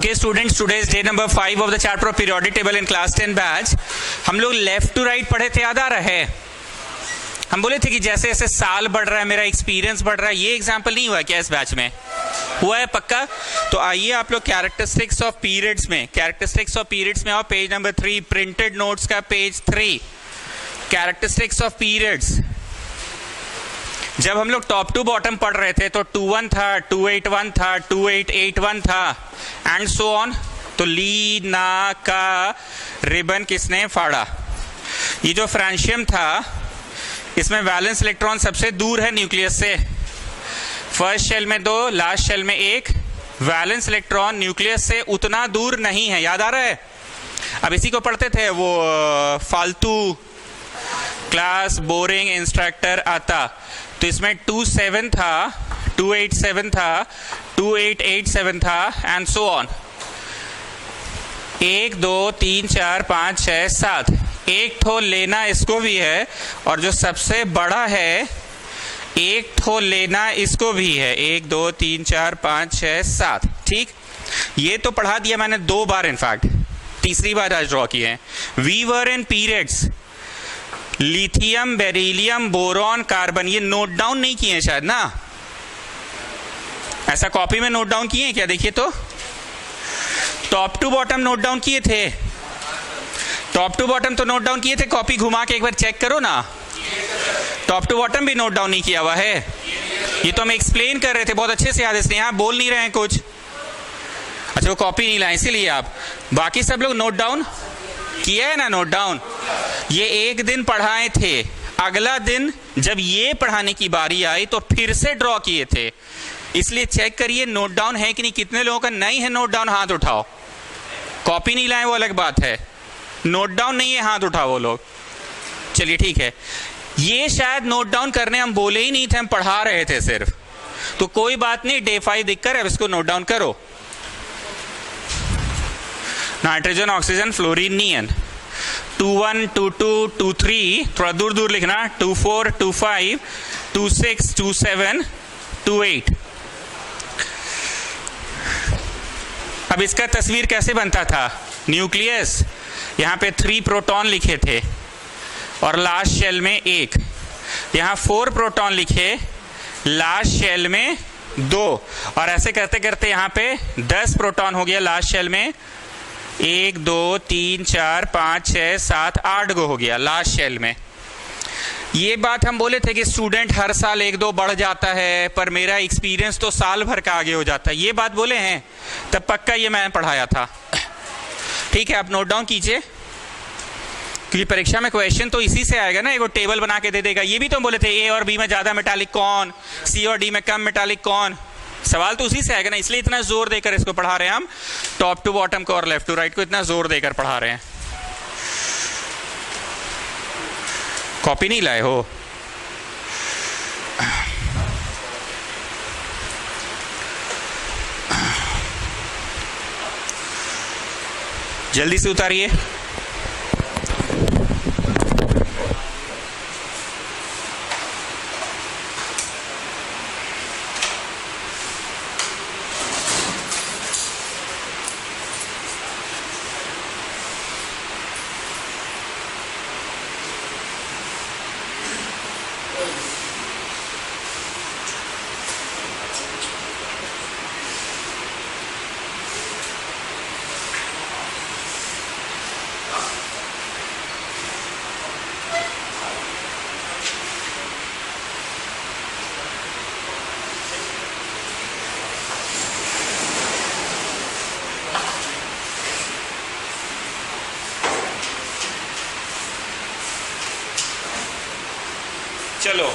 Okay students, today is day number 5 of the chapter of periodic table in class 10 batch. हम लोग left to right पढ़े थे, याद आ रहा है? हम बोले थे कि जैसे जैसे साल बढ़ रहा है मेरा एक्सपीरियंस बढ़ रहा है। ये एग्जांपल नहीं हुआ क्या इस बैच में? हुआ है पक्का? तो आइए आप लोग कैरेक्टरिस्टिक्स ऑफ पीरियड्स में आओ, पेज नंबर 3 प्रिंटेड नोट्स का पेज 3 कैरेक्टरिस्टिक्स ऑफ पीरियड्स। जब हम लोग टॉप टू बॉटम पढ़ रहे थे तो 2-1 था, 2-8-1 था, 2-8-8-1 था एंड सो ऑन। तो ली ना का रिबन किसने फाड़ा? ये जो फ्रांशियम था इसमें वैलेंस इलेक्ट्रॉन सबसे दूर है न्यूक्लियस से। फर्स्ट शेल में 2, लास्ट शेल में 1। वैलेंस इलेक्ट्रॉन न्यूक्लियस से उतना दूर नहीं है, याद आ रहा है? अब इसी को पढ़ते थे, वो फालतू क्लास बोरिंग इंस्ट्रक्टर आता। तो इसमें 2-7 था, 2-8-7 था, 2-8-8-7 था एंड सो ऑन। 1 2 3 4 5 6 7 एक ठो लेना इसको भी है, और जो सबसे बड़ा है एक ठो लेना इसको भी है। 1 2 3 4 5 6 7। ठीक, ये तो पढ़ा दिया मैंने 2 बार, इनफैक्ट तीसरी बार आज ड्रॉ किए हैं। We were in periods lithium, beryllium, boron, carbon. ये नोट डाउन नहीं किए हैं शायद ना? ऐसा कॉपी में नोट डाउन किए हैं क्या? देखिए तो top to bottom note down किए थे। टॉप टू बॉटम तो नोट डाउन किए थे, कॉपी घुमा के एक बार चेक करो ना। टॉप टू बॉटम भी नोट डाउन नहीं किया हुआ है। ये तो हम एक्सप्लेन कर रहे थे, बहुत अच्छे से याद है, इसलिए यहाँ बोल नहीं रहे हैं कुछ। अच्छा, वो कॉपी नहीं लाए इसीलिए आप, बाकी सब लोग नोट डाउन किया है ना? नोट डाउन ये एक दिन पढ़ाए थे, अगला दिन जब ये पढ़ाने की बारी आई तो फिर से ड्रॉ किए थे। इसलिए चेक करिए नोट डाउन है कि नहीं। कितने लोगों का नहीं है नोट डाउन? हाथ उठाओ। कॉपी नहीं लाए वो अलग बात है, नोट डाउन नहीं है, हाथ उठाओ वो लोग। चलिए ठीक है, ये शायद नोट डाउन करने हम बोले ही नहीं थे, हम पढ़ा रहे थे सिर्फ। तो कोई बात नहीं, डे 5 दिखकर अब इसको नोट डाउन करो। नाइट्रोजन, ऑक्सीजन, फ्लोरीन, नियन। 2-1 2-2 2-3 थोड़ा दूर दूर लिखना। 2-4 2-5 2-6 2-7 2-8। अब इसका तस्वीर कैसे बनता था? न्यूक्लियस, यहाँ पे 3 प्रोटॉन लिखे थे और लास्ट शेल में 1। यहाँ 4 प्रोटॉन लिखे, लास्ट शेल में 2, और ऐसे करते करते यहाँ पे 10 प्रोटॉन हो गया लास्ट शेल में। 1 2 3 4 5 6 7 8 गो हो गया लास्ट शेल में। ये बात हम बोले थे कि स्टूडेंट हर साल 1-2 बढ़ जाता है, पर मेरा एक्सपीरियंस तो साल भर का आगे हो जाता है। ये बात बोले हैं तब पक्का ये मैंने पढ़ाया था। ठीक है, आप नोट डाउन कीजिए, क्योंकि परीक्षा में क्वेश्चन तो इसी से आएगा ना। एक टेबल बना के दे देगा। ये भी तो हम बोले थे, ए और बी में ज्यादा मेटालिक कौन, सी और डी में कम मेटालिक कौन। सवाल तो उसी से आएगा ना, इसलिए इतना जोर देकर इसको पढ़ा रहे हैं हम। टॉप टू बॉटम को और लेफ्ट टू राइट को इतना जोर देकर पढ़ा रहे हैं। कॉपी नहीं लाए हो? जल्दी से उतारिए। चलो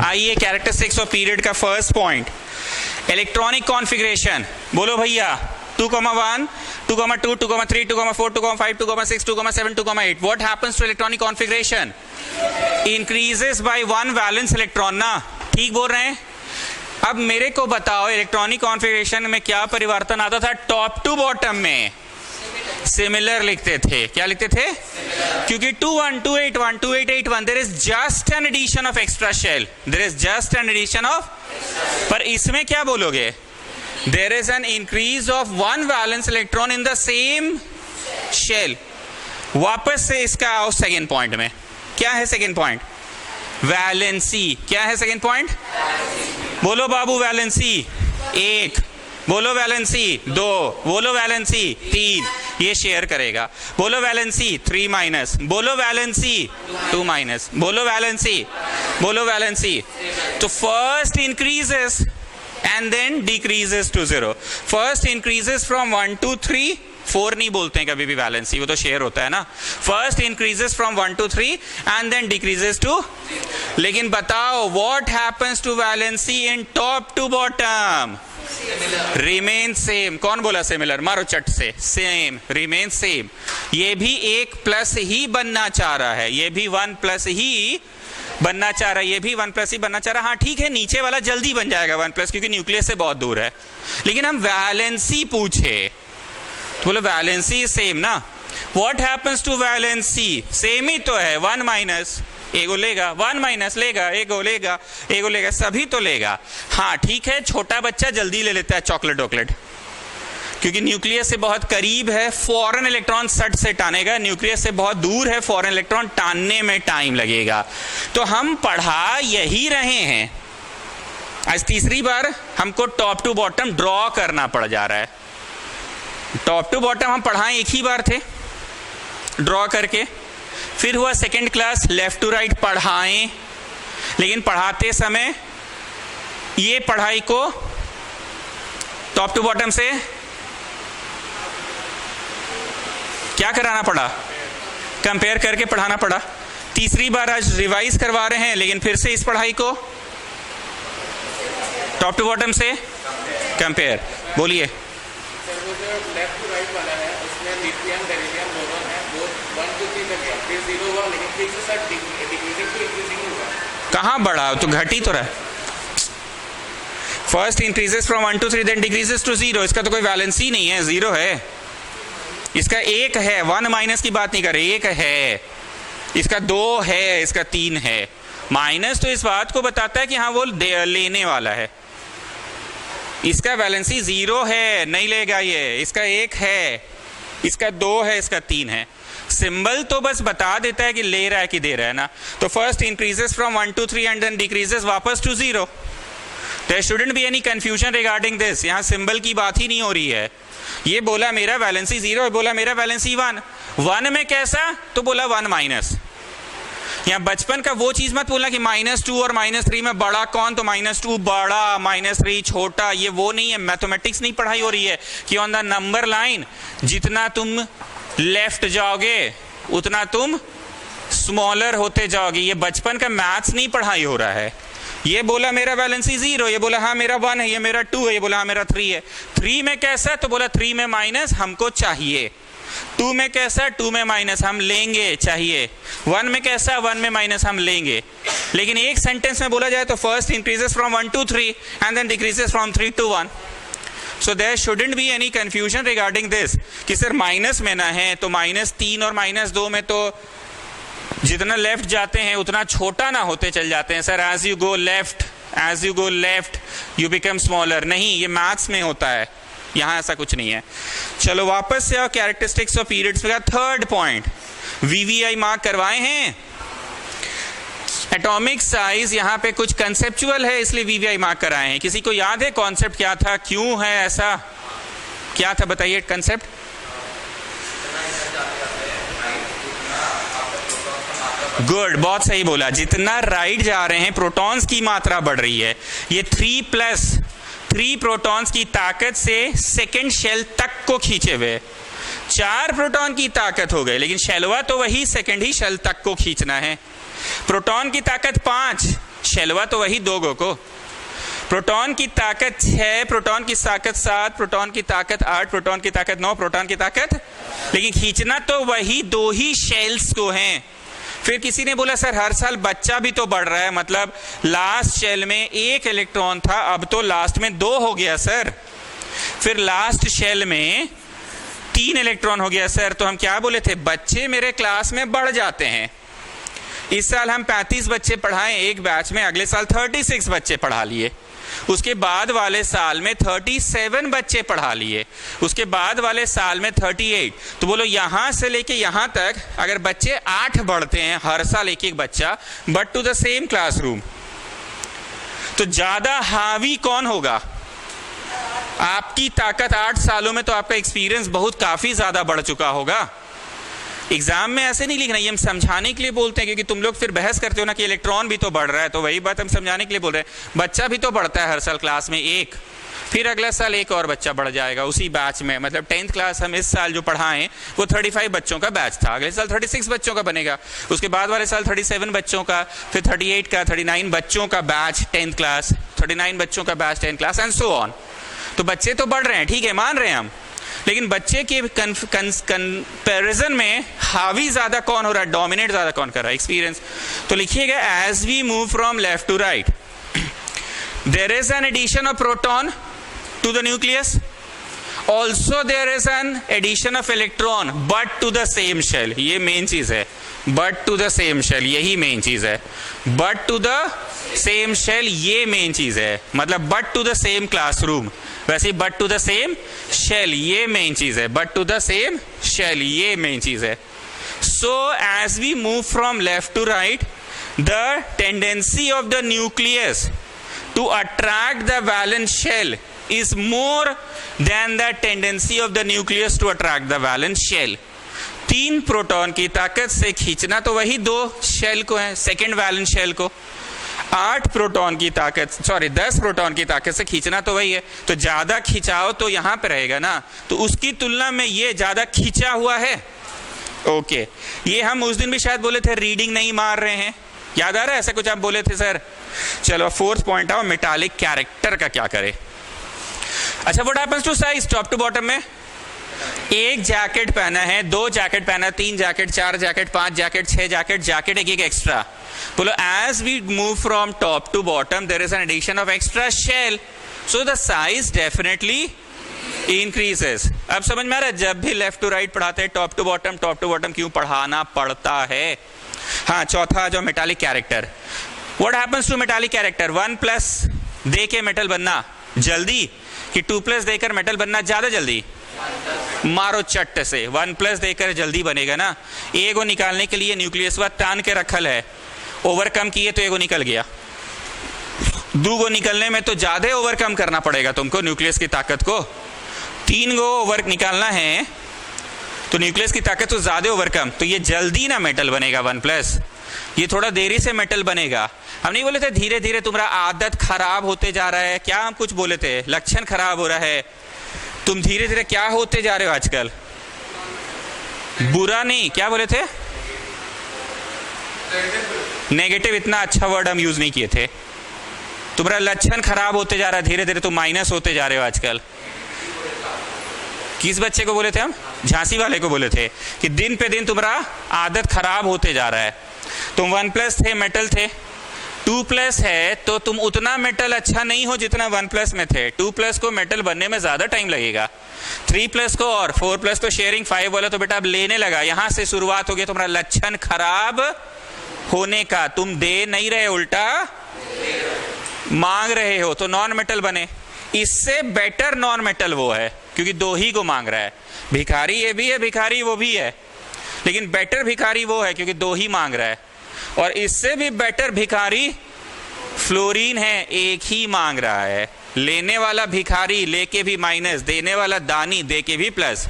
आइए, कैरेक्टरिस्टिक्स ऑफ पीरियड का फर्स्ट पॉइंट, इलेक्ट्रॉनिक कॉन्फ़िगरेशन। बोलो भैया। 2,1 2,2 2,3 2,4 2,5 2,6 2,7 2,8। What happens to electronic configuration? Increases by 1 valence electron ना। ठीक बोल रहे हैं? अब मेरे को बताओ, इलेक्ट्रॉनिक कॉन्फ़िगरेशन में क्या परिवर्तन आता था? टॉप टू बॉटम में सिमिलर लिखते थे। क्या लिखते थे? क्योंकि 2-1 2-8-1 2-8-8-1 there is just an addition of extra shell, there is just an addition of. पर इसमें क्या बोलोगे? there is an increase of one valence electron in the same shell. वापस से इसका आओ सेकेंड पॉइंट में. क्या है सेकेंड पॉइंट? वैलेंसी. क्या है सेकेंड पॉइंट? बोलो बाबू. वैलेंसी 1, बोलो वैलेंसी 2, बोलो वैलेंसी 3. ये शेयर करेगा. बोलो वैलेंसी 3 माइनस, बोलो वैलेंसी 2 माइनस, बोलो वैलेंसी, बोलो वैलेंसी. तो first increases and then decreases to 0. First increases from 1 to 3. 4 नहीं बोलते हैं कभी भी वैलेंसी, वो तो शेयर होता है ना. First increases from 1 to 3 and then decreases to. लेकिन बताओ what happens to valency in top to bottom? Remain same. कौन बोला सिमिलर? मारो चट से. सेम. Remain same. ये भी एक प्लस ही बनना चाह रहा है, ये भी 1 प्लस ही बनना चाह रहा है, ये भी 1 प्लस ही बनना चाह रहा है. हाँ ठीक है, नीचे वाला जल्दी बन जाएगा 1 प्लस, क्योंकि न्यूक्लियस से बहुत दूर है. लेकिन हम वैलेंसी पूछे तो बोलो वैलेंसी सेम ना. What happens to valency? Same ही तो है. 1 माइनस एगो लेगा, 1 माइनस लेगा, एगो लेगा, एगो लेगा, सभी तो लेगा. हाँ ठीक है, छोटा बच्चा जल्दी ले लेता है चॉकलेट वॉकलेट, क्योंकि न्यूक्लियस से बहुत करीब है, फॉरेन इलेक्ट्रॉन सट से टानेगा. न्यूक्लियस से बहुत दूर है, फॉरेन इलेक्ट्रॉन टानने में टाइम लगेगा. तो हम पढ़ा यही रहे हैं. आज तीसरी बार हमको टॉप टू बॉटम ड्रॉ करना पड़ जा रहा है. टॉप टू बॉटम हम पढ़ाएं एक ही बार थे ड्रॉ करके, फिर हुआ second class left to right पढ़ाएं. लेकिन पढ़ाते समय ये पढ़ाई को टॉप टू बॉटम से क्या कराना पड़ा? कंपेयर करके पढ़ाना पड़ा. तीसरी बार आज रिवाइज करवा रहे हैं, लेकिन फिर से इस पढ़ाई को टॉप टू बॉटम से कंपेयर. बोलिए. लेफ्ट टू राइट वाला है, उसमें लिथियम बेरिलियम बोरॉन है, वो 1 to 3 तक गया, फिर 0 हुआ, लेकिन फिर से सर डिक्रीजिंग टू इंक्रीजिंग हुआ. कहाँ बढ़ा? तो घट ही तो रहा. First increases from 1 to 3 then decreases to 0. इसका तो कोई वैलेंसी नहीं है, 0 है. इसका 1 है, 1 माइनस की बात नहीं कर रहे. 1 है, इसका 2 है, इसका 3 है. माइनस तो इस बात को बताता है कि हाँ वो लेने वाला है. इसका वैलेंसी 0 है, नहीं लेगा ये. इसका 1 है, इसका 2 है, इसका 3 है. सिंबल तो बस बता देता है कि ले रहा है कि दे रहा है ना. तो first increases from 1 to 3 and then decreases वापस to 0. There shouldn't be any confusion regarding this. यहाँ सिंबल की बात ही नहीं हो रही है. ये बोला मेरा वैलेंसी 0 है, बोला मेरा वैलेंसी 1. 1 में कैसा? तो बोला 1 माइनस. यहाँ बचपन का वो चीज मत बोलना कि -2 और -3 में बड़ा कौन, तो -2 बड़ा, -3 छोटा. ये वो नहीं है, मैथमेटिक्स नहीं पढ़ाई हो रही है कि ऑन द नंबर लाइन जितना तुम लेफ्ट जाओगे उतना तुम स्मॉलर होते जाओगे. ये बचपन का मैथ्स नहीं पढ़ाई हो रहा है. ये बोला मेरा वैलेंसी 0, ये बोला हाँ मेरा 1 है, ये मेरा 2 है, ये बोला हाँ मेरा 3 है. 3 में कैसा? तो बोला 3 में माइनस हमको चाहिए. 2 में कैसा? 2 में माइनस हम लेंगे चाहिए. 1 में कैसा? 1 में माइनस हम लेंगे. लेकिन एक सेंटेंस में बोला जाए तो first increases from 1 to 3 and then decreases from 3 to 1. So there shouldn't be any confusion regarding this कि सर माइनस में ना है तो -3 और -2 में तो जितना लेफ्ट जाते हैं उतना छोटा ना होते चल जाते हैं. Sir as you go left you become smaller. नहीं, ये मैथ्स में होता है, यहां ऐसा कुछ नहीं है. चलो वापस से आओ कैरेक्टरिस्टिक्स ऑफ पीरियड्स का थर्ड पॉइंट. वीवीआई मार्क करवाए हैं. एटॉमिक साइज यहां पे कुछ कंसेप्चुअल है, इसलिए वीवीआई मार्क कराए हैं. किसी को याद है कॉन्सेप्ट क्या था, क्यों है ऐसा, क्या था बताइए कंसेप्ट? गुड, बहुत सही बोला. जितना राइट जा रहे हैं प्रोटॉन्स की मात्रा बढ़ रही है. ये 3+3 प्रोटॉन्स की ताकत से सेकेंड शेल तक को खींचे हुए 4 प्रोटॉन की ताकत हो गए, लेकिन शेलवा तो वही सेकेंड ही शेल तक को खींचना है. प्रोटॉन की ताकत 5, शेलवा तो वही 2 गो को. प्रोटॉन की ताकत 6, प्रोटॉन की ताकत 7, प्रोटॉन की ताकत 8, प्रोटॉन की ताकत 9, प्रोटॉन की ताकत, लेकिन खींचना तो वही 2 ही शेल्स को हैं. फिर किसी ने बोला सर हर साल बच्चा भी तो बढ़ रहा है, मतलब लास्ट शेल में 1 इलेक्ट्रॉन था, अब तो लास्ट में 2 हो गया सर. फिर लास्ट शेल में 3 इलेक्ट्रॉन हो गया सर. तो हम क्या बोले थे, बच्चे मेरे क्लास में बढ़ जाते हैं. इस साल हम 35 बच्चे पढ़ाएं एक बैच में, अगले साल 36 बच्चे पढ़ा लिए. उसके बाद वाले साल में 37 बच्चे पढ़ा लिए, उसके बाद वाले साल में 38। तो बोलो यहां से लेके यहां तक अगर बच्चे 8 बढ़ते हैं हर साल एक एक बच्चा, but to the same classroom, तो ज्यादा हावी कौन होगा? आपकी ताकत 8 सालों में तो आपका एक्सपीरियंस बहुत काफी ज्यादा बढ़ चुका होगा। एग्जाम में ऐसे नहीं लिखना, ये हम समझाने के लिए बोलते हैं, क्योंकि तुम लोग फिर बहस करते हो ना कि इलेक्ट्रॉन भी तो बढ़ रहा है, तो वही बात हम समझाने के लिए बोल रहे हैं। बच्चा भी तो बढ़ता है हर साल क्लास में एक, फिर अगला साल एक और बच्चा बढ़ जाएगा उसी बैच में। मतलब 10th क्लास हम इस साल जो पढ़ाएं वो 35 बच्चों का बैच था, अगले साल 36 बच्चों का बनेगा, उसके बाद वाले साल 37 बच्चों का, फिर 38 का, 39 बच्चों का बैच 10th क्लास, 39 बच्चों का batch 10th class and so on. तो बच्चे तो बढ़ रहे हैं, ठीक है, मान रहे हैं हम, लेकिन बच्चे के कंपैरिजन में हावी ज्यादा कौन हो रहा है, डोमिनेट ज्यादा कौन कर रहा है? एक्सपीरियंस। तो लिखिएगा as we move from left to right there is an addition of proton to the nucleus, also there is an addition of electron but to the same shell. ये मेन चीज है, but to the same shell, यही main चीज है। But to the same shell ये main चीज है, मतलब but to the same classroom, वैसे but to the same shell ये मेन चीज है, but to the same shell ये मेन चीज है। So as we move from left to right the tendency of the nucleus to attract the valence shell is more than the tendency of the nucleus to attract the valence shell। 3 proton की ताकत से खींचना तो वही 2 shell को है, second valence shell को। 10 proton की ताकत से खींचना तो वही है, तो ज्यादा खिंचाव तो यहां पे रहेगा ना, तो उसकी तुलना में ये ज्यादा खींचा हुआ है। ओके, ये हम उस दिन भी शायद बोले थे रीडिंग नहीं मार रहे हैं, याद आ रहा है? ऐसा कुछ आप बोले थे सर। चलो 4th पॉइंट आओ, मेटालिक कैरेक्टर का क्या करे। अच्छा, what happens to size top to bottom में? एक जैकेट पहना है, 2 जैकेट पहना, 3 jacket, 4 jacket, 5 jacket, 6 jacket, jacket एक एक्स्ट्रा। बोलो as we move from top to bottom there is an addition of extra shell, so the size definitely increases. अब समझ में आ रहा है, जब भी लेफ्ट टू राइट पढ़ाते हैं टॉप टू बॉटम क्यों पढ़ाना पड़ता है। हाँ, चौथा जो metallic character, what happens to metallic character? 1+ दे के मेटल बनना जल्दी कि 2+ देकर मेटल बनना ज्यादा जल्दी? मारो चट्ट से, 1+ देकर जल्दी बनेगा ना। एगो निकालने के लिए न्यूक्लियस व तान के रखल है, ओवरकम किए तो एगो निकल गया, 2 गो निकलने में तो ज्यादा ओवरकम करना पड़ेगा तुमको न्यूक्लियस की ताकत को। 3 गो ओवर निकालना है तो न्यूक्लियस की ताकत तो ज्यादा ओवरकम, तो ये जल्दी ना मेटल बनेगा 1+, ये थोड़ा देरी से मेटल बनेगा। हम नहीं बोले थे धीरे धीरे तुम्हारा आदत खराब होते जा रहा है? क्या हम कुछ बोले थे? लक्षण खराब हो रहा है, तुम धीरे धीरे क्या होते जा रहे हो आजकल? बुरा नहीं, क्या बोले थे? नेगेटिव, इतना अच्छा वर्ड हम यूज नहीं किए थे। तुम्हारा लक्षण खराब होते जा रहा है, धीरे धीरे तुम माइनस होते जा रहे हो आजकल। किस बच्चे को बोले थे हम? झांसी वाले को बोले थे कि दिन पे दिन तुम्हारा आदत खराब होते जा रहा है। तुम 1+ थे, मेटल थे, 2+ है तो तुम उतना मेटल अच्छा नहीं हो जितना 1+ में थे। 2+ को मेटल बनने में ज्यादा टाइम लगेगा, 3+ को, और 4+ तो शेयरिंग 5 वाला तो बेटा अब लेने लगा, यहां से शुरुआत हो गई तुम्हारा लक्षण खराब होने का। तुम दे नहीं रहे, उल्टा मांग रहे हो, तो नॉन मेटल बने। इससे बेटर नॉन मेटल वो है क्योंकि 2 ही को मांग रहा है। भिखारी ये भी है, भिखारी वो भी है, लेकिन बेटर भिखारी वो है क्योंकि 2 ही मांग रहा है। और इससे भी बेटर भिखारी फ्लोरीन है, 1 ही मांग रहा है। लेने वाला भिखारी लेके भी माइनस, देने वाला दानी दे के भी प्लस।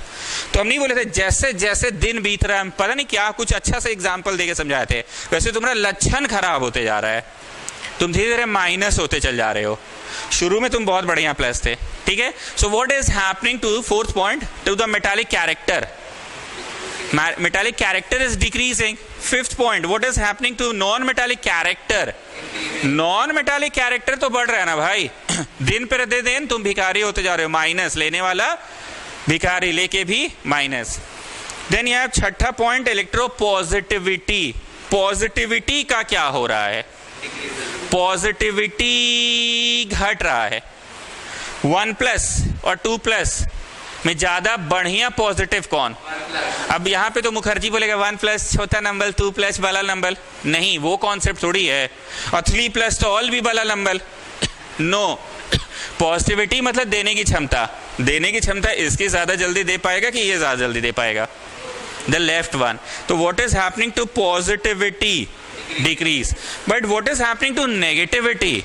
तो हम नहीं बोले थे जैसे जैसे दिन बीत रहा है, हम पता नहीं क्या कुछ अच्छा से एग्जाम्पल देके समझाए थे, वैसे तुम्हारा लक्षण खराब होते जा रहा है, तुम धीरे धीरे माइनस होते चल जा रहे हो। शुरू में तुम बहुत बढ़िया प्लस थे, ठीक है। So what is happening to 4th point, to the metallic character? metallic character is decreasing। 5th point, what is happening to non-metallic character? non-metallic character तो बढ़ रहा है ना भाई, दिन पर दिन तुम भिखारी होते जा रहे हो, माइनस, लेने वाला भिखारी लेके भी माइनस। देन यह 6ठा पॉइंट, इलेक्ट्रोपॉजिटिविटी। पॉजिटिविटी का क्या हो रहा है? पॉजिटिविटी घट रहा है। 1+ और 2+ में ज्यादा बढ़िया पॉजिटिव कौन? अब यहाँ पे तो मुखर्जी बोलेगा 1+ छोटा नंबर, 2+ बड़ा नंबर। नहीं, वो कॉन्सेप्ट थोड़ी है। और 3+ तो ऑल भी बड़ा नंबर। नो, पॉजिटिविटी मतलब देने की क्षमता, देने की क्षमता इसकी ज्यादा जल्दी दे पाएगा कि ये ज्यादा जल्दी दे पाएगा, द लेफ्ट वन। तो what is happening to positivity? Decrease. But what is happening to negativity?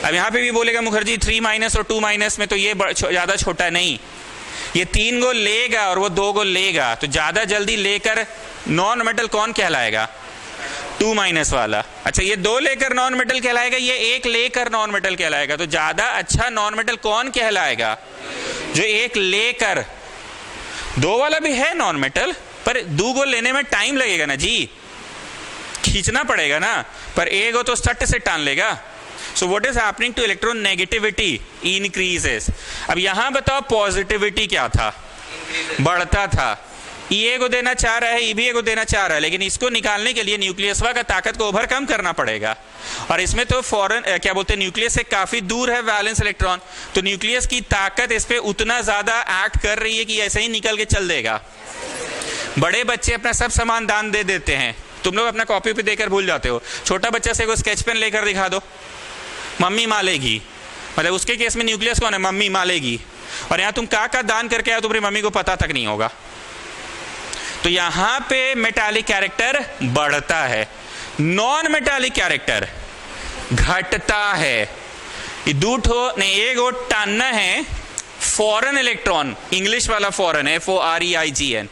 अब यहां पे भी बोलेगा मुखर्जी 3 माइनस और 2 माइनस में तो ये ज्यादा छोटा नहीं, ये 3 को लेगा और वो 2 को लेगा, तो ज्यादा जल्दी लेकर नॉन मेटल कौन कहलाएगा? 2 माइनस वाला। अच्छा, ये 2 लेकर नॉन मेटल कहलाएगा, ये 1 लेकर नॉन मेटल कहलाएगा, तो ज्यादा अच्छा नॉन मेटल कौन कहलाएगा? जो 1 लेकर। 2 वाला भी है नॉन मेटल, पर 2 को लेने में टाइम लगेगा ना जी, खींचना पड़ेगा ना, पर 1 को तो सट से टान लेगा। So what is happening to electronegativity? Increases. अब यहां बताओ पॉजिटिविटी क्या था? बढ़ता था। ये को देना चाह रहा है, ये भी को देना चाह रहा है, लेकिन इसको निकालने के लिए न्यूक्लियस का ताकत को ओवरकम करना पड़ेगा, और इसमें तो फॉरन क्या बोलते हैं, न्यूक्लियस से काफी दूर है वैलेंस इलेक्ट्रॉन, तो न्यूक्लियस की ताकत इस पे उतना ज्यादा एक्ट कर रही है कि ऐसे ही निकल के चल देगा। बड़े बच्चे अपना सब सामान दान दे देते हैं, तुम लोग अपना कॉपी पे देकर भूल जाते हो। छोटा बच्चा से स्केच पेन लेकर दिखा दो, मम्मी मालेगी, मतलब उसके केस में न्यूक्लियस कौन है? मम्मी मालेगी। और यहाँ तुम का दान करके आए, तुम्हारी मम्मी को पता तक नहीं होगा। तो यहां पे मेटालिक कैरेक्टर बढ़ता है, नॉन मेटालिक कैरेक्टर घटता है। दूठो नहीं, एक और टानना है फॉरेन इलेक्ट्रॉन, इंग्लिश वाला फॉरेन है, FOREIGN,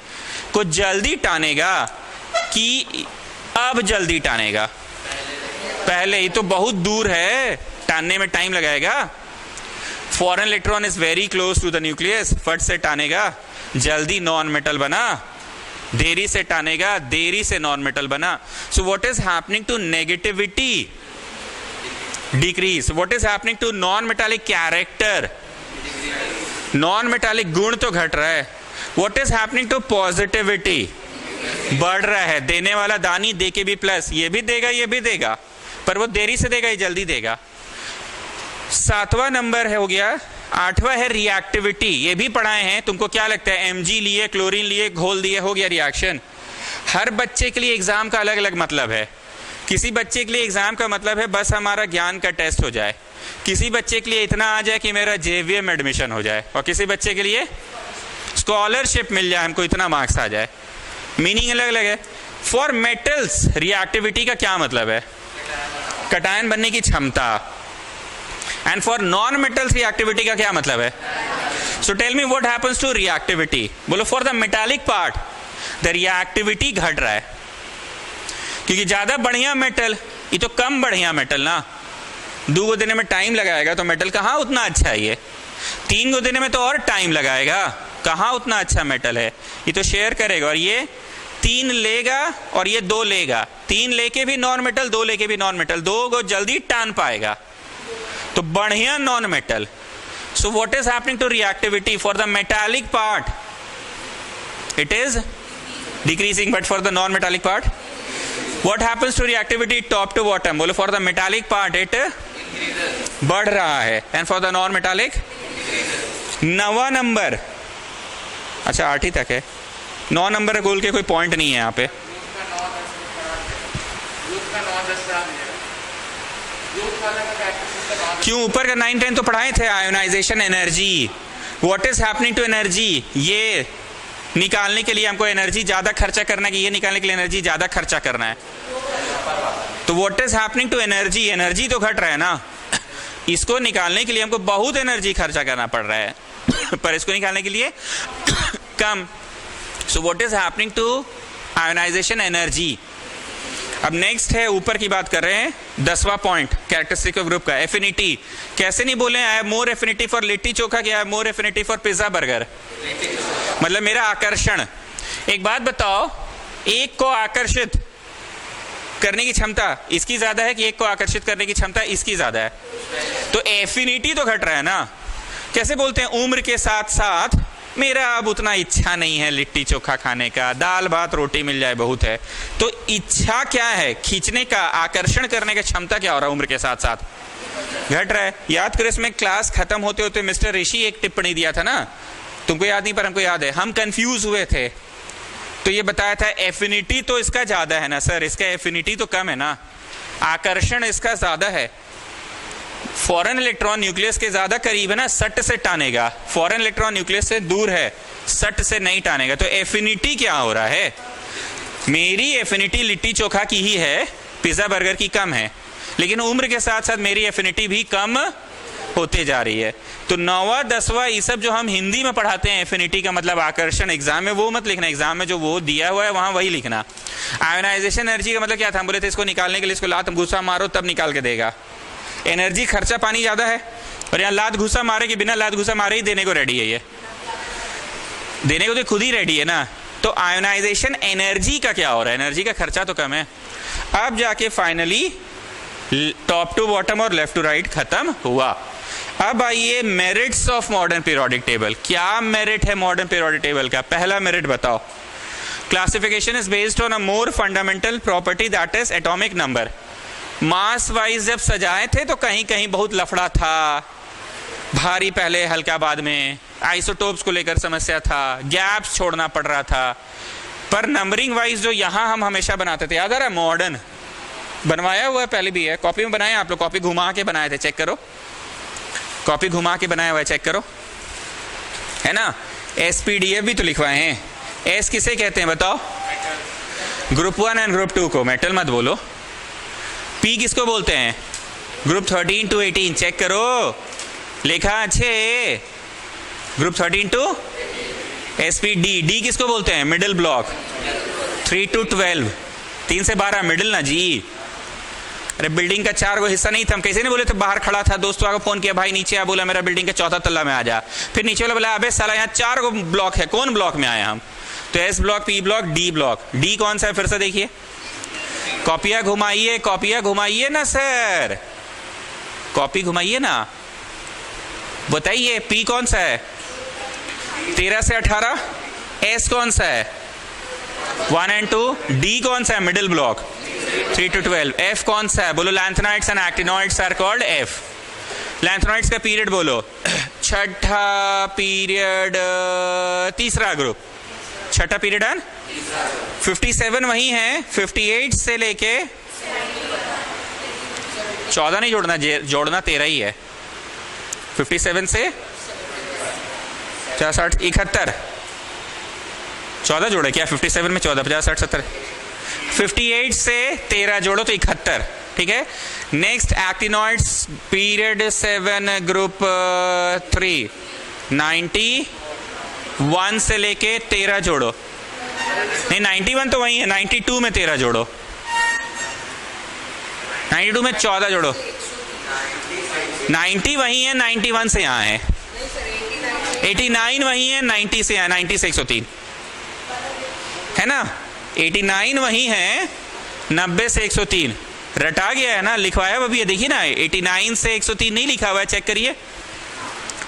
को जल्दी टानेगा कि अब जल्दी टानेगा? पहले ही तो बहुत दूर है, टानने में टाइम लगाएगा। Foreign electron is very close to the nucleus, फट से टानेगा, जल्दी नॉन मेटल बना। देरी से टानेगा, देरी से नॉन मेटल बना। So what is happening to negativity? Decrease. What is happening to non metallic character? Non metallic गुण तो घट रहा है। What is happening to positivity? बढ़ रहा है। देने वाला दानी दे के भी प्लस, ये भी देगा ये भी देगा, पर वो देरी से देगा, ये जल्दी देगा। 7वां नंबर है हो गया। 8वां है रिएक्टिविटी, ये भी पढ़ाए हैं। तुमको क्या लगता है? Mg लिए, क्लोरीन लिए, घोल दिए, हो गया रिएक्शन। हर बच्चे के लिए एग्जाम का अलग अलग मतलब है। किसी बच्चे के लिए एग्जाम का मतलब है बस हमारा ज्ञान का टेस्ट हो जाए, किसी बच्चे के लिए इतना आ जाए कि मेरा JVM में एडमिशन हो जाए, और किसी बच्चे के लिए स्कॉलरशिप मिल जाए, हमको इतना मार्क्स आ जाए। मीनिंग अलग अलग है। फॉर मेटल्स रिएक्टिविटी का क्या मतलब है? कटायन बनने की क्षमता। And for non metals reactivity का क्या मतलब है? So tell me what happens to reactivity? बोलो for the metallic part the reactivity घट रहा है, क्योंकि ज्यादा बढ़िया मेटल, ये तो कम बढ़िया मेटल ना, 2 को देने में टाइम लगाएगा, तो मेटल कहाँ उतना अच्छा है। ये 3 को देने में तो और टाइम लगाएगा, कहाँ उतना अच्छा मेटल है। ये तो शेयर करेगा, और ये 3 लेगा और ये 2 लेगा, 3 लेके भी नॉन मेटल, 2 लेके भी नॉन मेटल, 2 को जल्दी टान पाएगा, तो बढ़िया non metal. So what is happening to reactivity? For the metallic part it is decreasing, but for the non metallic part what happens to reactivity? Top to bottom. बोलो for the metallic part it बढ़ रहा है, and for the non metallic. 9वां number, अच्छा 8 ही तक है, 9 number गोल के कोई पॉइंट नहीं है यहाँ पे। क्यों? ऊपर का 9, 10 तो पढ़ाए थे। Ionization energy, what is happening to energy? ये निकालने के लिए हमको एनर्जी ज्यादा खर्चा करना है, कि ये निकालने के लिए एनर्जी ज्यादा खर्चा करना है। तो what is happening to energy? Energy तो घट रहा है ना, इसको निकालने के लिए हमको बहुत एनर्जी खर्चा करना पड़ रहा है, पर इसको निकालने के लिए कम। So what is happening to ionization energy? अब नेक्स्ट है, ऊपर की बात कर रहे हैं, 10वां पॉइंट कैरेक्टरिस्टिक ऑफ ग्रुप का, एफिनिटी। कैसे नहीं बोले I have more affinity for litti chokha, क्या I have more affinity for pizza burger? मतलब मेरा आकर्षण। एक बात बताओ, एक को आकर्षित करने की क्षमता इसकी ज्यादा है कि एक को आकर्षित करने की क्षमता इसकी ज्यादा है? तो एफिनिटी तो घट रहा है ना। कैसे बोलते हैं? उम्र के साथ साथ मेरा अब उतना इच्छा नहीं है लिट्टी चोखा खाने का, दाल भात रोटी मिल जाए बहुत है। तो इच्छा क्या है? खींचने का, आकर्षण करने का क्षमता क्या हो रहा है? उम्र के साथ साथ घट रहा है। याद करो, इसमें क्लास खत्म होते होते मिस्टर ऋषि एक टिप्पणी दिया था ना, तुमको याद नहीं पर हमको याद है, हम कंफ्यूज हुए थे। तो ये बताया था एफिनिटी तो इसका ज्यादा है ना सर, इसका एफिनिटी तो कम है ना, आकर्षण इसका ज्यादा है। फॉरेन इलेक्ट्रॉन न्यूक्लियस के ज्यादा करीब है ना, सट से टानेगा, फॉरेन इलेक्ट्रॉन न्यूक्लियस से दूर है, सट से नहीं टानेगा। तो एफिनिटी क्या हो रहा है, मेरी एफिनिटी लिट्टी चोखा की ही है, पिज्जा बर्गर की कम है, लेकिन उम्र के साथ साथ मेरी एफिनिटी भी कम होते जा रही है। तो 9वां 10वां ये सब जो हम हिंदी में पढ़ाते हैं, एफिनिटी का मतलब आकर्षण, एग्जाम में वो मत लिखना, एग्जाम में जो वो दिया हुआ है वहां वही लिखना। आयोनाइजेशन एनर्जी का मतलब क्या था, हम बोले थे इसको निकालने के लिए इसको लात घुसा मारो तब निकाल के देगा। एनर्जी खर्चा पानी ज्यादा है, और यहाँ लात घुसा मारे कि बिना लात घुसा मारे ही देने को रेडी है, ये देने को तो खुद ही रेडी है ना। तो आयोनाइजेशन एनर्जी का क्या हो रहा है, एनर्जी का खर्चा तो कम है। अब जाके फाइनली टॉप टू बॉटम और लेफ्ट टू राइट खत्म हुआ। अब आइए merits of modern periodic table. क्या मेरिट है मॉडर्न पीरियोडिक टेबल का? पहला मेरिट बताओ, classification is based on a more fundamental property that is atomic number. Mass wise जब सजाए थे तो कहीं कहीं बहुत लफड़ा था, भारी पहले हल्का बाद में, आइसोटोप्स को लेकर समस्या था, गैप्स छोड़ना पड़ रहा था, पर नंबरिंग वाइज जो यहां हम हमेशा बनाते थे, याद आ रहा है? मॉडर्न बनवाया हुआ है, पहले भी है, कॉपी में बनाया आप लोग, कॉपी घुमा के बनाए थे, चेक करो, कॉपी घुमा के बनाया हुआ है, चेक करो, है ना। एसपीडीएफ भी तो लिखवाए हैं। एस किसे कहते हैं बताओ? ग्रुप 1 एंड ग्रुप 2 को, मेटल मत बोलो। पी किसको बोलते हैं? ग्रुप 13 to 18, चेक करो, लिखा अच्छे, ग्रुप 13 to एसपीडी। डी किसको बोलते हैं? मिडिल ब्लॉक, 3 to 12, 3 से 12 मिडिल ना जी। अरे बिल्डिंग का 4 हिस्सा नहीं था, हम कैसे नहीं बोले थे, बाहर खड़ा था, दोस्तों को फोन किया, भाई नीचे आ, बोला मेरा बिल्डिंग का 4था तल्ला में आ जा। फिर नीचे वाला बोला अबे साला यहाँ 4 ब्लॉक है, कौन ब्लॉक में आए हम? तो S block, P block, D block. D कौन सा है फिर से देखिए, कॉपियां घुमाइए, कॉपियां घुमाइए ना सर, कॉपी घुमाइए ना, बताइए। पी कौन सा है? 13 से 18। एस कौन सा है? 1 and 2। डी कौन सा है? Middle block, 3 to 12। एफ कौन सा है? बोलो, lanthanides and actinoids are called F. लैंथेनाइड्स का पीरियड बोलो, छठा पीरियड, तीसरा ग्रुप, छठा पीरियड है। 57 वही है, 58 से लेके 14 नहीं जोड़ना, जोड़ना 13 ही है। 57 से 50 60 71, 14 जोड़े क्या? 57 में 14, 50 60 70। 58 से 13 जोड़ो तो 71, ठीक है। नेक्स्ट एक्टिनॉइड्स पीरियड 7 ग्रुप 3, 91 से लेके 13 जोड़ो, नहीं 91 तो वही है, 92 में 13 जोड़ो, 92 में 14 जोड़ो, 90 वही है, 91 से यहाँ है, 89 वही है, 90 से यहाँ, 90 से 103 है ना, 89 वही है, 90 से 103 रटा गया है ना, लिखवाया हुआ भी है, देखिए ना, 89 से 103 नहीं लिखा हुआ है, चेक करिए।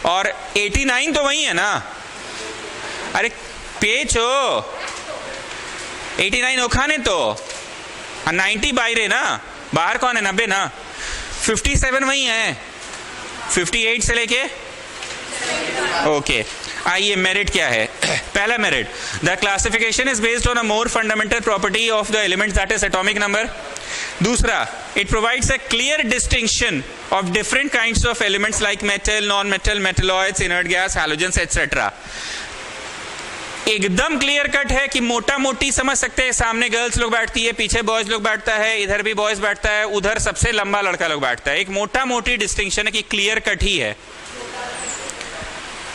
और 89 तो वही है ना, अरे पेच हो, 89 ओखाने तो 90 बाहर है ना, बाहर कौन है? 90 ना। 57 वही है, 58 से लेके, ओके। आइए मेरिट क्या है? पहला merit, the classification is based on a more fundamental property of the elements that is atomic number. दूसरा, it provides a clear distinction of different kinds of elements like metal, non metal, metalloids, inert gas, halogens etcetera. एकदम clear cut है कि मोटा मोटी समझ सकते हैं, सामने गर्ल्स लोग बैठती है, पीछे बॉयज लोग बैठता है, इधर भी बॉयज बैठता है, उधर सबसे लंबा लड़का लोग बैठता है। एक मोटा मोटी डिस्टिंक्शन है कि क्लियर कट ही है।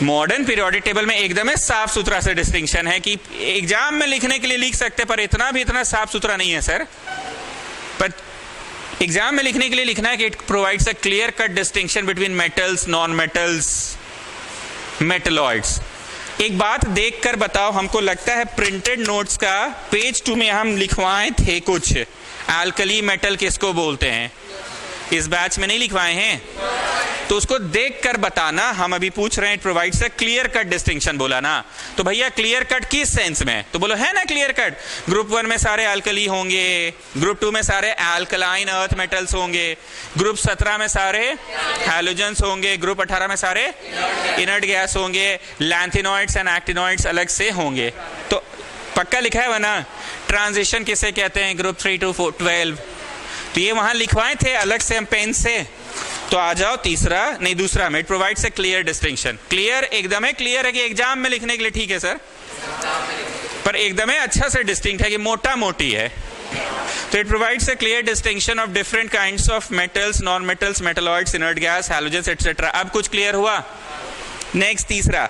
मॉडर्न पीरियोडिक टेबल में एकदम साफ सुथरा से डिस्टिंक्शन है कि एग्जाम में लिखने के लिए लिख सकते, पर इतना साफ सुथरा नहीं है सर। पर एग्जाम में लिखने के लिए लिखना है कि it provides a clear cut distinction between metals, non metals, metalloids. एक बात देख कर बताओ, हमको लगता है प्रिंटेड नोट्स का पेज 2 में हम लिखवाए थे कुछ, एल्कली मेटल किसको बोलते हैं, इस बैच में नहीं लिखवाए हैं, तो उसको देख कर बताना। हम अभी पूछ रहे हैं, it provides a clear cut distinction, बोला ना, तो भैया क्लियर कट किस सेंस में? तो बोलो है ना क्लियर कट, ग्रुप 1 में सारे एल्कली होंगे, ग्रुप 2 में सारे एल्कलाइन अर्थ मेटल्स होंगे, ग्रुप 17 में सारे हैलोजेंस होंगे, ग्रुप 18 में सारे इनर्ट गैस होंगे, लैंथेनॉइड्स एंड एक्टिनॉइड्स अलग से होंगे। तो पक्का लिखा है वरना, ट्रांजिशन किसे कहते हैं, ग्रुप 3 to 12, तो ये वहां लिखवाए थे अलग से हम पेन से। तो आ जाओ तीसरा, नहीं दूसरा में, it provides a clear distinction. Clear एकदम है, क्लियर है कि एग्जाम में लिखने के लिए ठीक है सर, पर एकदम है अच्छा से डिस्टिंक्ट है कि मोटा मोटी है। तो it provides a clear distinction of different kinds of metals, non metals, metalloids, inert gas, halogens etcetera. अब कुछ क्लियर हुआ? नेक्स्ट तीसरा,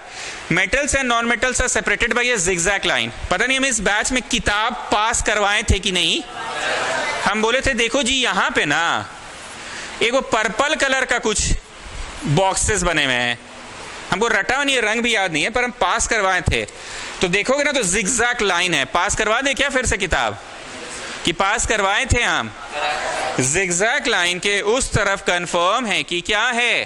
metals and non metals are separated by a zigzag line. पता नहीं हम इस बैच में किताब पास करवाए थे कि नहीं। हम बोले थे देखो जी यहाँ पे ना एक वो पर्पल कलर का कुछ बॉक्सेस बने हुए हैं, हमको रटा नहीं, रंग भी याद नहीं है, पर हम पास करवाए थे। तो देखोगे ना तो जिगजैग लाइन है। पास करवा दे क्या फिर से किताब कि पास करवाए थे हम? जिगजैग लाइन के उस तरफ कंफर्म है कि क्या है,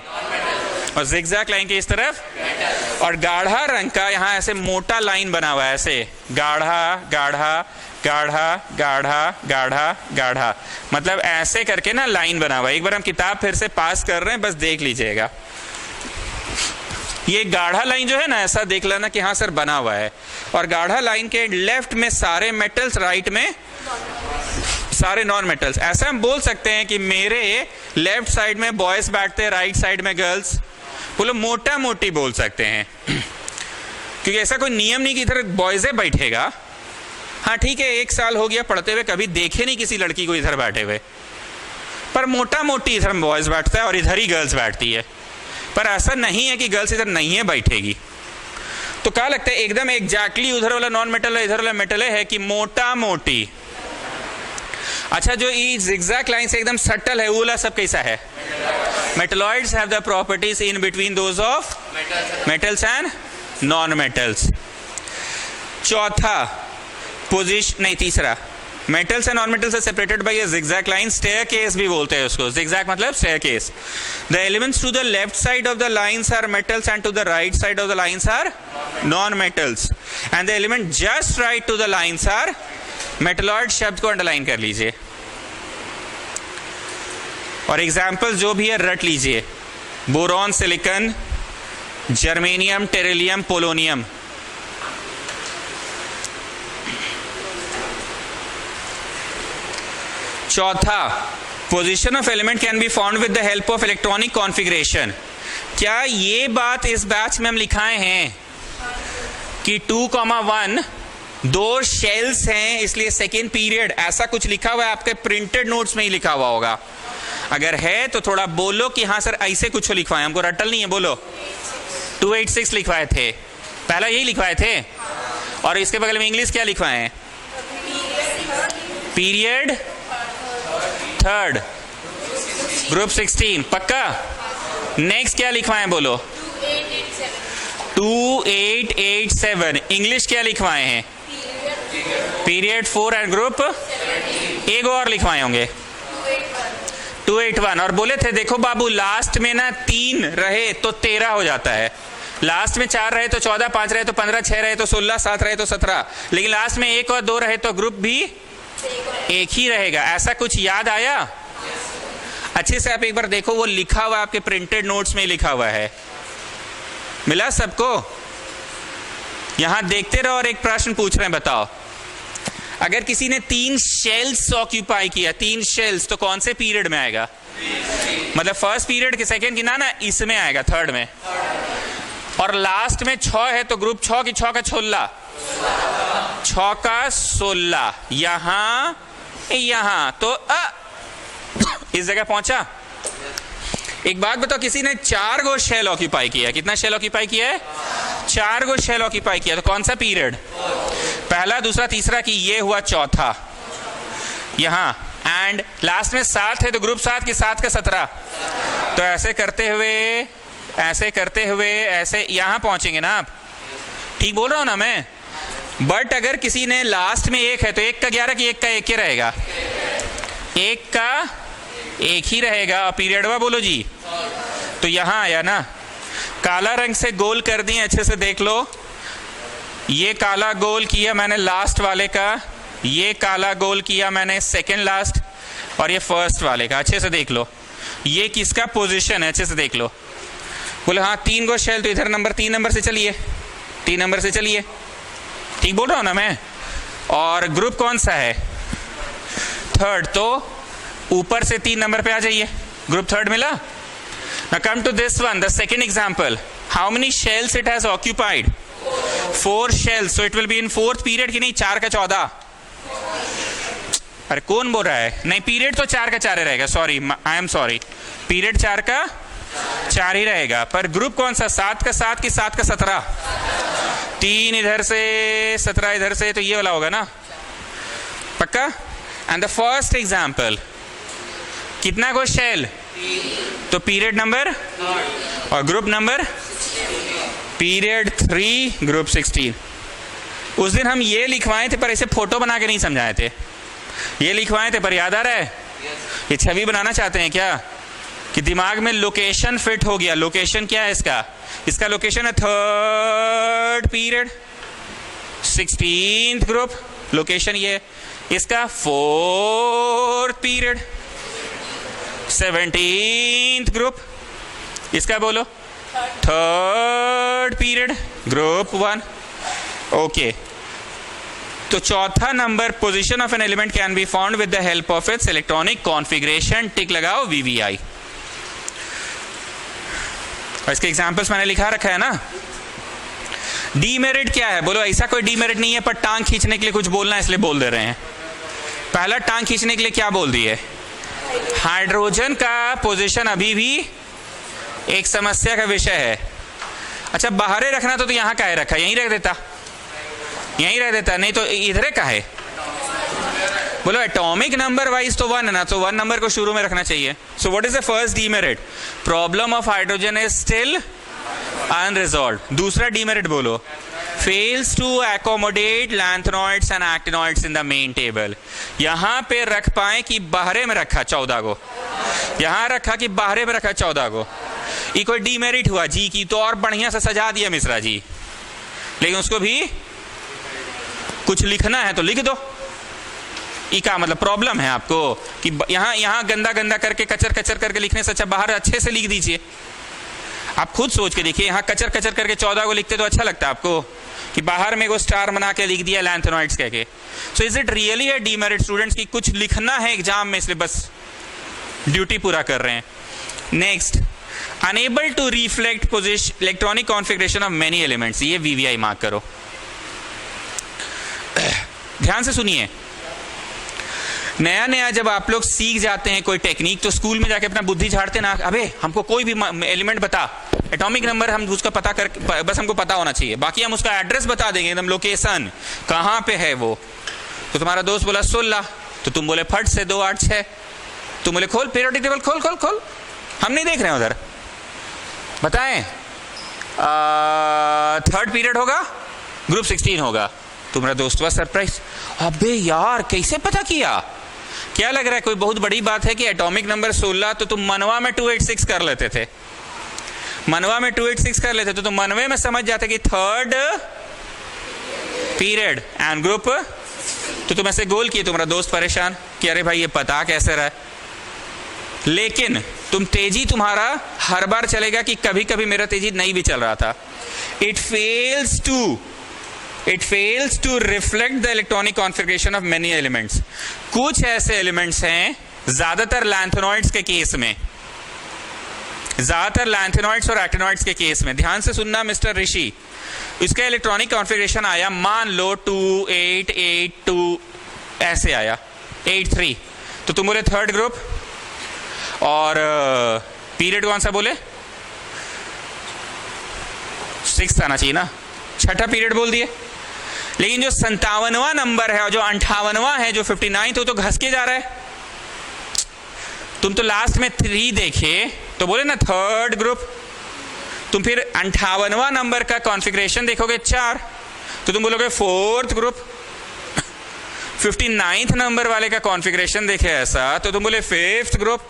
और जिगजैग लाइन के इस तरफ, और गाढ़ा रंग का यहाँ ऐसे मोटा लाइन बना हुआ है, ऐसे गाढ़ा गाढ़ा गाढ़ा गाढ़ा गाढ़ा गाढ़ा, मतलब ऐसे करके ना लाइन बना हुआ है। एक बार हम किताब फिर से पास कर रहे हैं, बस देख लीजिएगा। ये गाढ़ा लाइन जो है ना, ऐसा देख लेना कि हाँ सर बना हुआ है, और गाढ़ा लाइन के लेफ्ट में सारे मेटल्स, राइट में सारे नॉन मेटल्स। ऐसा हम बोल सकते हैं कि मेरे लेफ्ट साइड में बॉयज बैठते हैं, राइट साइड में गर्ल्स। बोलो मोटा मोटी बोल सकते हैं, क्योंकि ऐसा कोई नियम नहीं कि इधर बॉयजे बैठेगा। हाँ ठीक है, 1 साल हो गया पढ़ते हुए, कभी देखे नहीं किसी लड़की को इधर बैठे हुए, पर मोटा मोटी इधर बॉयज बैठता है और इधर ही गर्ल्स बैठती है। पर ऐसा नहीं है कि गर्ल्स इधर नहीं है बैठेगी। तो क्या लगता है एकदम एग्जैक्टली उधर वाला नॉन मेटल है, इधर वाला मेटल है कि मोटा मोटी? अच्छा, जो ये जिगजैग लाइन से एकदम सटल है वो वाला सब कैसा है? Metalloids have the properties in between those of metals and non metals. चौथा पोजीशन, नहीं तीसरा, metals and non metals are separated by a zigzag line. Staircase भी बोलते हैं उसको, जिगजैग मतलब staircase. The elements to the left side of the lines are metals and to the right side of the lines are non metals, and the element just right to the lines are metalloid. शब्द को underline कर लीजिए, और example जो भी है रट लीजिए। Boron, silicon, germanium, tellurium, polonium. चौथा, position of element can be found with the help of electronic configuration. क्या ये बात इस बैच में हम लिखाए हैं कि 2,1 2 शेल्स हैं इसलिए सेकेंड पीरियड, ऐसा कुछ लिखा हुआ है? आपके प्रिंटेड नोट्स में ही लिखा हुआ होगा। अगर है तो थोड़ा बोलो कि हाँ सर ऐसे कुछ लिखवाए, हमको रटल नहीं है। बोलो 286 लिखवाए थे, पहला यही लिखवाए थे, और इसके बगल में इंग्लिश क्या लिखवाए हैं? पीरियड थर्ड, ग्रुप 16, पक्का? नेक्स्ट क्या लिखवाए हैं? बोलो 2887। इंग्लिश क्या लिखवाए हैं? पीरियड 4 एंड ग्रुप, एक और लिखवाए होंगे 281। और बोले थे देखो बाबू लास्ट में ना 3 रहे तो 13 हो जाता है, लास्ट में 4 रहे तो 14, 5 रहे तो 15, 6 रहे तो 16, 7 रहे तो 17, लेकिन लास्ट में 1 और 2 रहे तो ग्रुप भी एक ही रहेगा। ऐसा कुछ याद आया? अच्छे से आप एक बार देखो, वो लिखा हुआ आपके प्रिंटेड नोट्स में लिखा हुआ है। मिला सबको? यहां देखते रहो और एक प्रश्न पूछ रहे हैं, बताओ अगर किसी ने 3 शेल्स ऑक्यूपाई किया, 3 शेल्स, तो कौन से पीरियड में आएगा? मतलब फर्स्ट पीरियड के सेकेंड की ना इसमें आएगा, थर्ड में। और लास्ट में 6 है तो ग्रुप 6 की 6 का 16, 6 का 16, यहां तो इस जगह पहुंचा। एक बात बताओ, किसी ने 4 गो शेल ऑक्यूपाई किया, कितना शेल ऑक्यूपाई किया है? 4 गो शेल ऑक्यूपाई किया, तो कौन सा पीरियड? पहला, दूसरा, तीसरा की ये हुआ चौथा यहां, एंड लास्ट में 7 है तो ग्रुप 7 की 7 का 17। तो ऐसे करते हुए ऐसे यहां पहुंचेंगे ना आप। ठीक बोल रहा हूं ना मैं? बट अगर किसी ने लास्ट में 1 है तो 1 का 11 की 1 का 1 ही रहेगा, 1 का 1 ही रहेगा। और पीरियडवा बोलो जी, तो यहां आया ना, काला रंग से गोल कर दिए, अच्छे से देख लो। ये काला गोल किया मैंने लास्ट वाले का, ये काला गोल किया मैंने सेकंड लास्ट, और ये फर्स्ट वाले का। अच्छे से देख लो ये किसका पोजीशन है, अच्छे से देख लो। बोले हाँ 3 गो शेल, तो इधर नंबर 3 नंबर से चलिए, 3 नंबर से चलिए। ठीक बोल रहा हूं ना मैं? और ग्रुप कौन सा है? थर्ड, तो ऊपर से 3 नंबर पे आ जाइए, ग्रुप थर्ड मिला। Now come to this one, the second example. How many shells it has occupied? 4 shells. So it will be in 4th period कि नहीं 4 का 14. अरे कौन बोल रहा है? नहीं, पीरियड तो 4 का 4 ही रहेगा. Sorry, I am sorry. Period 4 का 4 ही रहेगा, पर ग्रुप कौन सा? 7 का 7 की 7 का 17. 3 इधर से 17 इधर से, तो ये वाला होगा ना, पक्का. एंड द फर्स्ट एग्जाम्पल, कितना को शेल? तो पीरियड नंबर और ग्रुप नंबर पीरियड 3 ग्रुप 16. उस दिन हम ये लिखवाए थे पर इसे फोटो बना के नहीं समझाए थे. ये लिखवाए थे पर याद आ रहा है? ये छवि बनाना चाहते हैं क्या कि दिमाग में लोकेशन फिट हो गया? लोकेशन क्या है इसका? इसका लोकेशन है 3rd period 16th group. Location ये. इसका 4th पीरियड 17th ग्रुप. इसका बोलो 3rd पीरियड ग्रुप 1. ओके, तो चौथा number, position of an element can be found with the help of its electronic configuration. Tick लगाओ VVI. और इसके एग्जांपल्स मैंने लिखा रखा है ना. डीमेरिट क्या है? बोलो. ऐसा कोई डीमेरिट नहीं है, पर टांग खींचने के लिए कुछ बोलना है इसलिए बोल दे रहे हैं. पहला, टांग खींचने के लिए क्या बोल दिए? हाइड्रोजन का पोजीशन अभी भी एक समस्या का विषय है. अच्छा, बाहर रखना तो यहां का है रखा, यहीं रख देता, यहीं रख देता, नहीं तो इधर का है. बोलो एटॉमिक नंबर वाइज तो 1 है ना, तो 1 नंबर को शुरू में रखना चाहिए. So what is the first demerit? Problem of hydrogen is still unresolved. दूसरा डीमेरिट बोलो, fails to accommodate lanthanoids and actinoids in the main table. यहां पे रख पाए कि बाहरे में रखा 14 को, यहां रखा कि बाहरे में रखा 14 को. ये कोई डीमेरिट हुआ जी की? तो और बढ़िया से सजा दिया मिश्रा जी, लेकिन उसको भी कुछ लिखना है तो लिख दो. ई का मतलब प्रॉब्लम है आपको कि यहां गंदा गंदा करके कचर कचर करके लिखने से अच्छा बाहर अच्छे से लिख दीजिए. आप खुद सोच के देखिए, यहां कचर कचर करके 14 को लिखते तो अच्छा लगता है आपको कि बाहर में वो स्टार बना के लिख दिया लैंथेनॉइड्स कह के. सो इज इट रियली है डीमेरिट स्टूडेंट्स की कुछ लिखना है एग्जाम में, इसलिए बस ड्यूटी पूरा कर रहे हैं. Next, unable to reflect position electronic configuration of many elements. ये VVI मार्क करो. ध्यान से सुनिए. नया नया जब आप लोग सीख जाते हैं कोई टेक्निक, तो स्कूल में जाके अपना बुद्धि झाड़ते ना, अबे हमको कोई भी एलिमेंट बता, एटॉमिक नंबर हम उसका पता कर, बस हमको पता होना चाहिए, बाकी हम उसका एड्रेस बता देंगे, एकदम लोकेशन कहाँ पे है वो. तो तुम्हारा दोस्त बोला 16, तो तुम बोले फट से 2 8 6. तुम बोले खोल पीरियोडिक टेबल, खोल खोल खोल, हम नहीं देख रहे हैं उधर, बताएं 3rd पीरियड होगा, ग्रुप 16 होगा. तुम्हारा दोस्त हुआ सरप्राइज, अबे यार कैसे पता किया? क्या लग रहा है कोई बहुत बड़ी बात है कि एटॉमिक नंबर 16? तो तुम मनवा में 286 कर लेते थे, मनवा में 286 कर लेते, तो तुम मनवे में समझ जाते कि 3rd पीरियड एंड ग्रुप. तो तुम ऐसे गोल किए, तुम्हारा दोस्त परेशान कि अरे भाई ये पता कैसे रहा है. लेकिन तुम तेजी तुम्हारा हर बार चलेगा कि कभी कभी मेरा तेजी नहीं भी चल रहा था. It fails to reflect the electronic configuration of many elements. कुछ ऐसे एलिमेंट्स हैं, ज्यादातर लैंथेनॉइड्स के केस में, ज्यादातर लैंथेनॉइड्स और एक्टिनॉइड्स के केस में. ध्यान से सुनना मिस्टर ऋषि, इसका इलेक्ट्रॉनिक कॉन्फ़िगरेशन आया, मान लो 2 8 8 2 ऐसे आया, 8 3, तो तुम बोले 3rd ग्रुप, और पीरियड कौन सा बोले? 6th आना चाहिए ना, 6ठा पीरियड बोल दिए. लेकिन जो 57वां नंबर है और जो 58वां है, जो 59th, वो तो घस के जा रहा है. तुम तो लास्ट में 3 देखे तो बोले ना 3rd ग्रुप. तुम फिर 58वां नंबर का कॉन्फ़िगरेशन देखोगे 4, तो तुम बोलोगे 4th ग्रुप. 59th नंबर वाले का कॉन्फ़िगरेशन देखे ऐसा, तो तुम बोले 5th ग्रुप.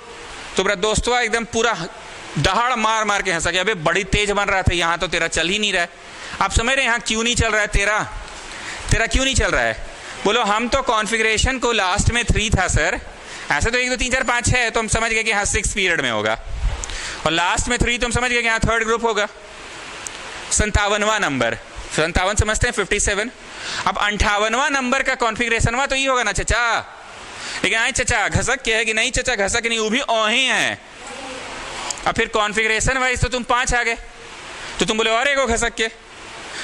तुम्हारा दोस्तवा एकदम पूरा दहाड़ मार मार के हंसा कि अबे बड़ी तेज बन रहा था, यहां तो तेरा चल ही नहीं रहा है. आप समझ रहे हैं यहां क्यों नहीं चल रहा है? तेरा क्यों नहीं चल रहा है? बोलो हम तो कॉन्फ़िगरेशन को लास्ट में 3 था सर, ऐसे तो 1 2 3 4 5 6 तो हम समझ गए कि हाँ 6th पीरियड में होगा, और लास्ट में 3 तो हम समझ गए कि हाँ 3rd ग्रुप होगा. 57वां नंबर, 57 समझते हैं 57. अब 58वां नंबर का कॉन्फ़िगरेशन हुआ तो ये होगा ना चचा. लेकिन आए चचा घसक के है कि नहीं? चचा घसक नहीं, वो भी ओहे हैं. अब फिर कॉन्फ़िगरेशन वाइज तो तुम 5 आ गए, तो तुम बोले और एक को घसक के,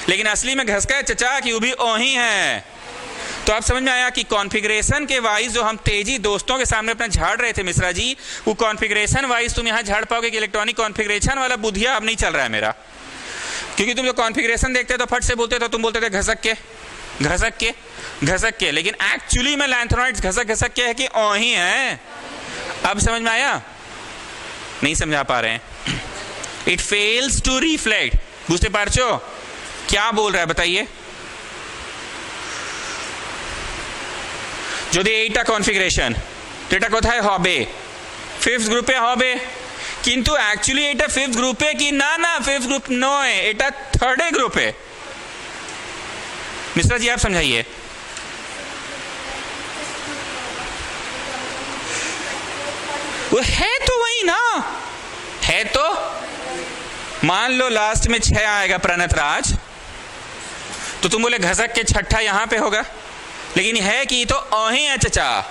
लेकिन असली में घसका है चचा कि वो भी ओही है। तो आप समझ में आया कि कॉन्फ़िगरेशन के वाइज जो हम तेजी दोस्तों के सामने अपना झाड़ रहे थे मिश्रा जी, वो कॉन्फ़िगरेशन वाइज तुम यहाँ झाड़ पाओगे कि इलेक्ट्रॉनिक कॉन्फ़िगरेशन वाला बुधिया अब नहीं चल रहा है मेरा, क्योंकि तुम जो कॉन्फ़िगरेशन देखते तो फट से बोलते थे, तुम बोलते थे घसक के घसक के घसक के, लेकिन एक्चुअली में लैंथेनॉइड्स घसक घसक के है कि ओही है। अब समझ में आया? नहीं समझा पा रहे हैं? It fails to reflect. बुझते पारछो क्या बोल रहा है बताइए? যদি এইটা কনফিগারেশন তো এটা কোথায় হবে? ফিফথ গ্রুপে হবে, কিন্তু অ্যাকচুয়ালি এটা ফিফথ গ্রুপে কি না? না, ফিফথ গ্রুপ নয়, এটা থার্ডে গ্রুপে। मिश्रा जी आप समझाइए। वो है तो वही ना, है तो मान लो लास्ट में 6 आएगा प्रणत राज, तो तुम बोले घसक के छठा यहां पे होगा, लेकिन है कि तो अही है चचा।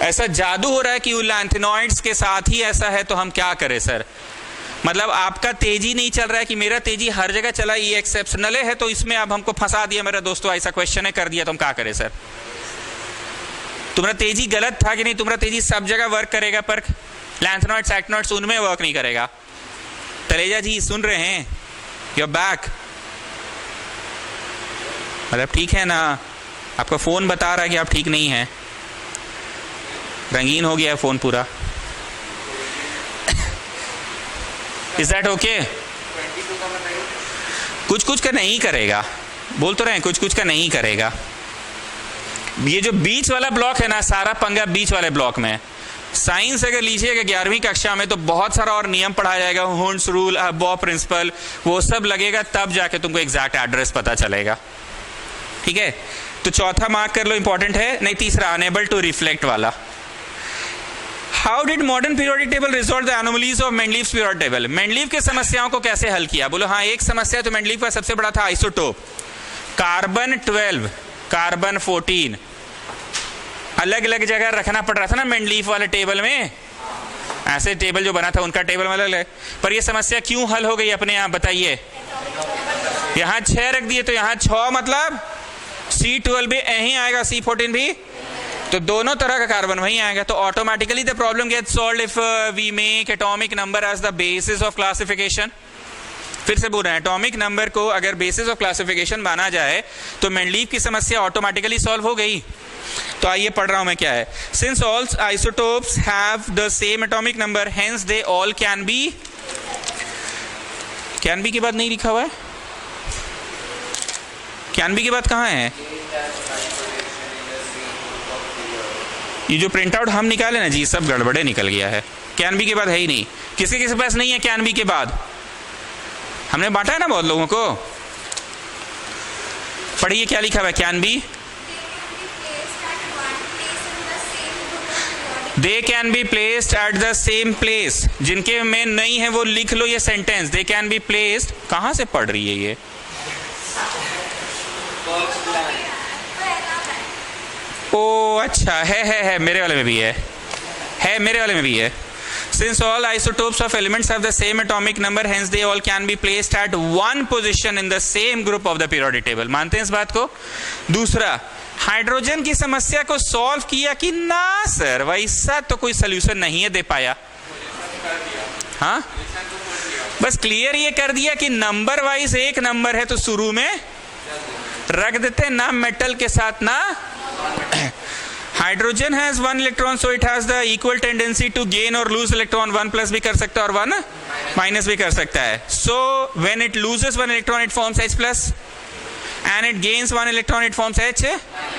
ऐसा जादू हो रहा है कि लैंथेनॉइड्स के साथ ही ऐसा है, तो हम क्या करें सर? मतलब आपका तेजी नहीं चल रहा है कि मेरा तेजी हर जगह चला, ये एक्सेप्शनल है, तो इसमें अब हमको फंसा दिया मेरा दोस्तों, ऐसा क्वेश्चन है कर दिया, तो हम क्या करें सर? तुम्हारा तेजी गलत था कि नहीं? तुम्हारा तेजी सब जगह वर्क करेगा, पर लैंथेनॉइड्स एक्टिनॉइड्स उनमें वर्क नहीं करेगा। तलेजा जी सुन रहे हैं? You are back? मतलब ठीक है ना? आपका फोन बता रहा है कि आप ठीक नहीं है, रंगीन हो गया है फोन पूरा। Is that okay? कुछ कुछ का नहीं करेगा, बोल तो रहे हैं, कुछ कुछ का नहीं करेगा। ये जो बीच वाला ब्लॉक है ना, सारा पंगा बीच वाले ब्लॉक में। साइंस अगर लीजिएगा 11वीं कक्षा में तो बहुत सारा और नियम पढ़ाया जाएगा, हुंड्स रूल, बॉ प्रिंसिपल, वो सब लगेगा, तब जाके तुमको एग्जैक्ट एड्रेस पता चलेगा। ठीक है, तो चौथा मार्क कर लो, इंपॉर्टेंट है। नहीं, तीसरा अनेबल टू रिफ्लेक्ट वाला। How did modern periodic table resolve the anomalies of Mendeleev's periodic table? Mendeleev की समस्याओं को कैसे हल किया? बोलो हाँ, एक समस्या तो मेंडलीव का सबसे बड़ा था आइसोटोप। कार्बन 12, कार्बन 14 अलग अलग जगह रखना पड़ रहा था ना मेंडलीव वाले टेबल में। ऐसे टेबल जो बना था उनका टेबल में अलग है, पर यह समस्या क्यों हल हो गई अपने आप बताइए? यहां 6 रख दिए तो यहां 6, मतलब C12 भी यहीं आएगा, C14 भी, तो दोनों तरह का कार्बन वहीं आएगा, तो automatically the problem gets solved if we make atomic number as the basis of classification. फिर से बोल रहे हैं, एटॉमिक नंबर को अगर बेसिस ऑफ क्लासिफिकेशन माना जाए तो मेंडलीव की समस्या ऑटोमेटिकली सॉल्व हो गई। तो आइए पढ़ रहा हूं मैं क्या है। Since all isotopes have the same atomic number, hence they all can be के बाद नहीं लिखा हुआ है, कैन बी के बाद कहां है? ये जो प्रिंट आउट हम निकाले ना जी, सब गड़बड़े निकल गया है। कैन बी के बाद है ही नहीं, किसी किसी पास नहीं है कैन बी के बाद। हमने बांटा है ना बहुत लोगों को। पढ़िए क्या लिखा हुआ है can be. They can be placed at the same place. जिनके में नहीं है वो लिख लो ये sentence, they can be placed. कहां से पढ़ रही है ये? ओ अच्छा, है मेरे वाले में भी है मेरे वाले में भी है। Since all isotopes of elements have the same atomic number, hence they all can be placed at one position in the same group of the periodic table. मानते हैं इस बात को? दूसरा, हाइड्रोजन की समस्या को सॉल्व किया कि ना सर? वैसा तो कोई सोल्यूशन नहीं है दे पाया। हाँ, बस क्लियर ये कर दिया कि नंबर वाइज एक नंबर है तो शुरू में रख देते ना मेटल के साथ ना। Hydrogen has 1 electron, so it has the equal tendency to gain और लूज इलेक्ट्रॉन। 1 प्लस भी कर सकता है और 1 माइनस भी कर सकता है। So when it loses 1 electron it forms H plus, and it gains 1 electron it forms H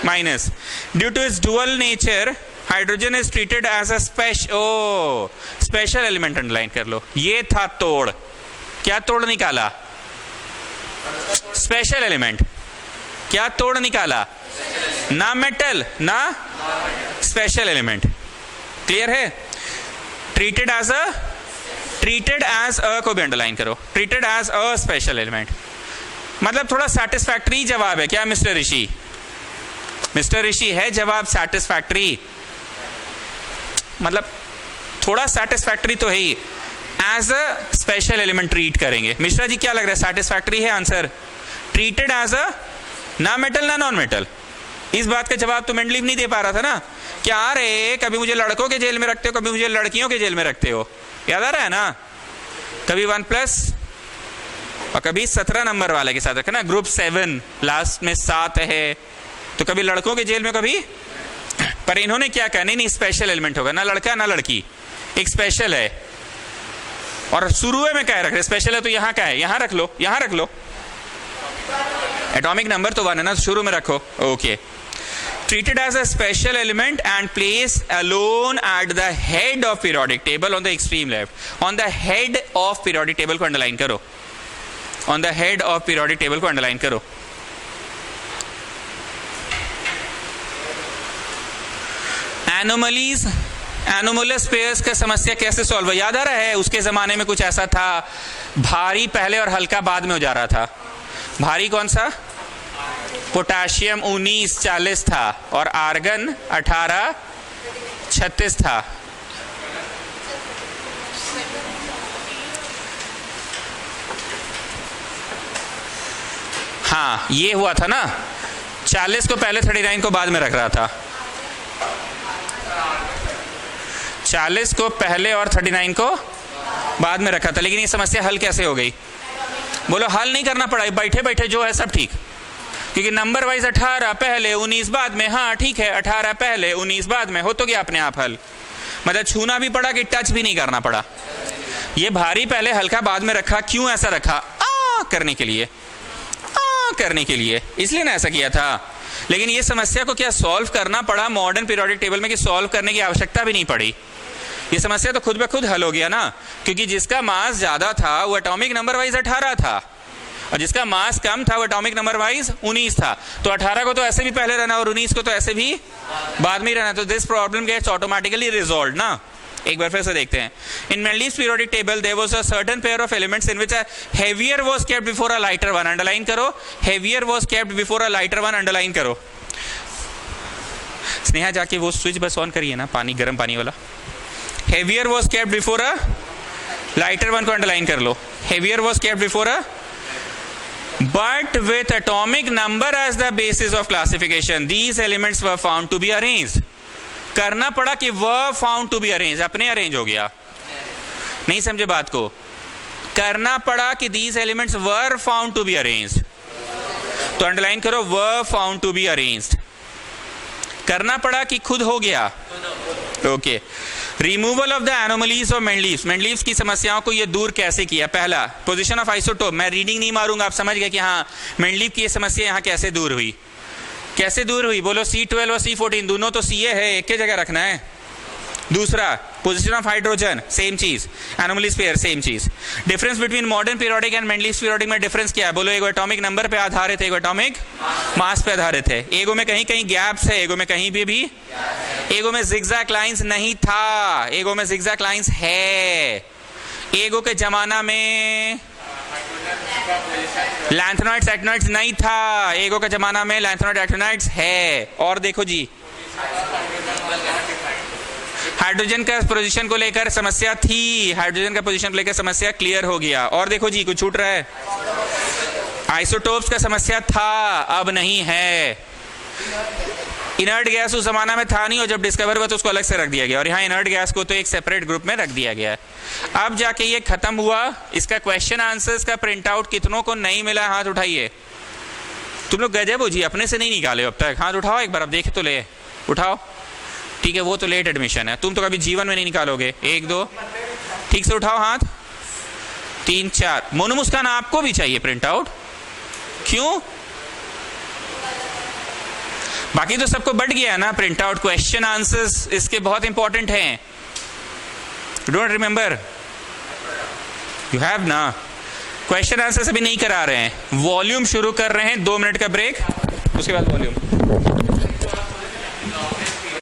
minus. Due to its dual nature, hydrogen is treated as a special element. Underline कर लो, ये था तोड़। क्या तोड़ निकाला? Special element. क्या तोड़ निकाला? ना मेटल ना स्पेशल एलिमेंट। क्लियर है? ट्रीटेड एज अ को भी अंडरलाइन करो, treated as a special element. मतलब थोड़ा सैटिस्फैक्टरी जवाब है क्या मिस्टर ऋषि? मिस्टर ऋषि है जवाब सैटिस्फैक्टरी? मतलब थोड़ा सैटिस्फैक्टरी तो है ही। As a special element treat करेंगे। मिश्रा जी क्या लग रहा है, सैटिस्फैक्टरी है आंसर? ट्रीटेड एज अ ना मेटल ना नॉन मेटल। इस बात का जवाब तो मेंडलीव नहीं दे पा रहा था ना, क्या आ रहे कभी मुझे लड़कों के जेल में रखते हो, कभी मुझे लड़कियों के जेल में रखते हो, याद आ रहा है ना? कभी 1+ और कभी 17 नंबर वाले के साथ रखा ना, ग्रुप 7 लास्ट में 7 है, तो कभी लड़कों के जेल में कभी। पर इन्होंने क्या कहा, नहीं स्पेशल एलिमेंट होगा, ना लड़का ना लड़की, एक स्पेशल है। और शुरू में क्या रख रहे, स्पेशल है तो यहाँ क्या है, यहाँ रख लो, यहाँ रख लो। एटॉमिक नंबर तो 1 है ना, तो शुरू में रखो। Okay, treated as a special element and placed alone at the head of periodic table on the extreme left. On the head of periodic table को अंडरलाइन करो, on the head of periodic table को underline करो। Anomalies, anomalous pairs का समस्या कैसे solve हो, याद आ रहा है? उसके जमाने में कुछ ऐसा था, भारी पहले और हल्का बाद में हो जा रहा था। भारी कौन सा? पोटाशियम 1940 था और आर्गन 1836 था। हाँ, ये हुआ था ना, 40 को पहले 39 को बाद में रख रहा था, 40 को पहले और 39 को बाद में रखा था। लेकिन ये समस्या हल कैसे हो गई? बोलो, हल नहीं करना पड़ा, बैठे बैठे जो है सब ठीक, क्योंकि नंबर वाइज 18 पहले 19 बाद में। हाँ ठीक है, 18 पहले 19 बाद में, हो तो गया अपने आप हल। मतलब छूना भी पड़ा कि टच भी नहीं करना पड़ा। ये भारी पहले हल्का बाद में रखा, क्यों ऐसा रखा? करने के लिए, करने के लिए, इसलिए ना ऐसा किया था। लेकिन ये समस्या को क्या सॉल्व करना पड़ा मॉडर्न पीरियोडिक टेबल में, कि सॉल्व करने की आवश्यकता भी नहीं पड़ी। ये समस्या तो खुद ब खुद हल हो गया ना, क्योंकि जिसका मास ज्यादा था वो एटॉमिक नंबर वाइज 18 था और जिसका मास कम था वो एटॉमिक नंबर वाइज 19 था। तो 18 को तो ऐसे भी पहले रहना और 19 को तो ऐसे भी बाद में ही रहना। तो this problem gets automatically resolved ना। एक बार फिर से देखते हैं। In Mendeleev's periodic table there was a certain pair of elements in which a heavier was kept before a lighter one. Underline करो, heavier was kept before a lighter one, underline करो। स्नेहा जाके वो स्विच बस on करिए ना, पानी, गर्म पानी वाला। Heavier was kept before a lighter one को अंडरलाइन कर लो। Heavier was kept before a, but with atomic number as the basis of classification these elements were found to be arranged। करना पड़ा कि were found to be arranged, अपने arrange हो गया। नहीं समझे बात को? करना पड़ा कि these elements were found to be arranged, तो अंडरलाइन करो were found to be arranged। करना पड़ा कि खुद हो गया। Okay, removal of the anomalies of Mendeleev's. Mendeleev's की समस्याओं को ये दूर कैसे किया? पहला, पोजीशन ऑफ आइसोटोप। मैं रीडिंग नहीं मारूंगा, आप समझ गए कि हाँ मेंडलीव की ये समस्या यहाँ कैसे दूर हुई। कैसे दूर हुई बोलो? C12 और C14 दोनों तो Ca है, एक के जगह रखना है। दूसरा, पोजीशन ऑफ हाइड्रोजन, सेम चीज। एनोमलीज पेयर, सेम चीज। Difference between modern periodic and Mendeleev's periodic में डिफरेंस क्या है बोलो? एगो एटॉमिक नंबर पे आधारित है, एगो एटॉमिक मास पे आधारित है। एगो में कहीं कहीं गैप्स है, एगो में कहीं भी। एगो में जिगजैग लाइंस नहीं था, एगो में जिगजैग लाइंस है। एगो के जमाना में लैंथेनॉइड्स एक्टिनॉइड्स नहीं था, एगो के जमाना में लैंथेनॉइड एक्टिनॉइड्स है। और देखो जी, हाइड्रोजन का पोजीशन को लेकर समस्या थी, हाइड्रोजन का पोजीशन को लेकर समस्या क्लियर हो गया। और देखो जी, कुछ छूट रहा है? आइसोटोप्स का समस्या था, अब नहीं है। इनर्ट गैस उस जमाना में था नहीं, और जब डिस्कवर हुआ तो उसको अलग से रख दिया गया, और यहाँ इनर्ट गैस को तो एक सेपरेट ग्रुप में रख दिया गया है। अब जाके ये खत्म हुआ। इसका क्वेश्चन आंसर्स का प्रिंट आउट कितनों को नहीं मिला? हाथ उठाइए। तुम लोग गजब हो जी, अपने से नहीं निकाले अब तक। हाथ उठाओ एक बार, अब देखे तो ले, उठाओ। ठीक है, वो तो लेट एडमिशन है, तुम तो कभी जीवन में नहीं निकालोगे। 1 2, ठीक से उठाओ हाथ। 3 4। मोनू मुस्कान, आपको भी चाहिए प्रिंट आउट? क्यों? बाकी तो सबको बढ़ गया ना प्रिंट आउट। क्वेश्चन आंसर्स इसके बहुत इंपॉर्टेंट हैं। Don't remember? यू हैव ना। क्वेश्चन आंसर्स अभी नहीं करा रहे हैं, वॉल्यूम शुरू कर रहे हैं। 2 मिनट का ब्रेक, उसके बाद वॉल्यूम।